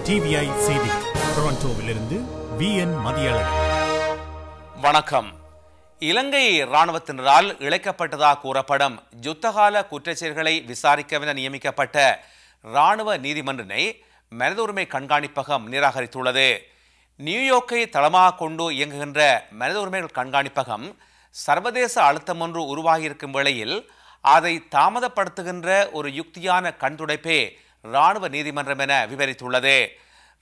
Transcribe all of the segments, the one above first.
TVI செய்தி டொரண்டோவிலிருந்து VN Mathiyazhagan. வணக்கம். இலங்கை இராணுவத்தினரால் இழைக்கப்பட்டதாக கூறப்படும் யுத்தகால குற்றச்செயல்களை விசாரிக்கவென நியமிக்கப்பட்ட இராணுவ நீதிமன்றினை மனித உரிமை கண்காணிப்பகம் நிராகரித்துள்ளது. நியூயோர்க்கை தளமாக கொண்டு இயங்குகின்ற மனித உரிமைகள் கண்காணிப்பகம் சர்வதேச அழுத்தம் ஒன்று உருவாகியிருக்கும் வேளையில் அதை தாமதப்படுத்துகின்ற ஒரு யுக்தியான கண்துடைப்பே இராணுவ நீதிமன்றம் என விவரித்துள்ளது.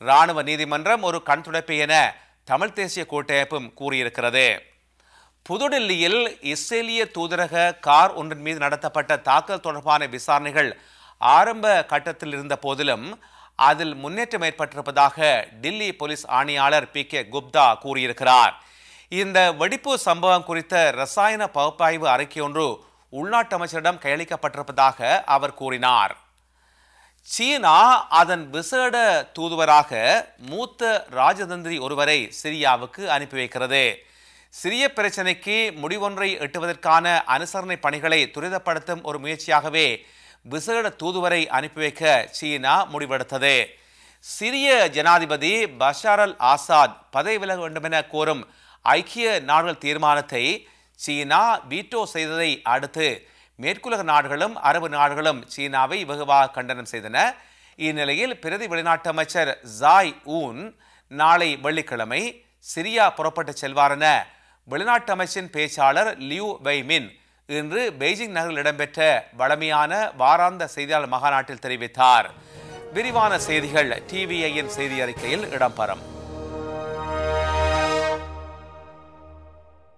இராணுவ நீதிமன்றம் ஒரு கண்துடைப்பு என தமிழ் தேசிய கூட்டமைப்பும் கூறியிருக்கிறது. புதுடில்லியில் இஸ்ரேலிய தூதரக கார் ஒன்றின் மீது நடத்தப்பட்ட தாக்குதல் தொடர்பான விசாரணைகள் ஆரம்ப கட்டத்தில் இருந்த போதிலும் அதில் முன்னேற்றம் ஏற்பட்டிருப்பதாக டில்லி போலீஸ் ஆணையாளர் PK குப்தா கூறியிருக்கிறார். இந்த வெடிப்பு சம்பவம் குறித்த ரசாயன பகுப்பாய்வு அறிக்கை ஒன்று உள்நாட்டு அமைச்சரிடம் கையளிக்கப்பட்டிருப்பதாக அவர் கூறினார். சீனா அதன் விசேட தூதுவராக மூத்த ராஜதந்திரி ஒருவரை சிரியாவுக்கு அனுப்பி வைக்கிறது. சிரிய பிரச்சினைக்கு முடிவொன்றை எட்டுவதற்கான அனுசரணை பணிகளை துரிதப்படுத்தும் ஒரு முயற்சியாகவே விசேட தூதுவரை அனுப்பி வைக்க சீனா முடிவெடுத்தது. சிரிய ஜனாதிபதி பஷார் அல் ஆசாத் பதவி விலக வேண்டும் என கோரும் ஐக்கிய நாடுகள் தீர்மானத்தை சீனா வீட்டோ செய்ததை அடுத்து மேற்குலக நாடுகளும் அரபு நாடுகளும் சீனாவை வெகுவாக கண்டனம் செய்தன. இந்நிலையில் பிரதி வெளிநாட்டு அமைச்சர் ஜாய் ஊன் நாளை வெள்ளிக்கிழமை சிரியா புறப்பட்டு செல்வார் என வெளிநாட்டு அமைச்சின் பேச்சாளர் லியூ வெய்மின் இன்று பெய்ஜிங் நகரில் இடம்பெற்ற வழமையான வாராந்த செய்தியாளர் மகாநாட்டில் தெரிவித்தார். விரிவான செய்திகள் TVIயின் செய்தி அறிக்கையில் இடம்பெறும்.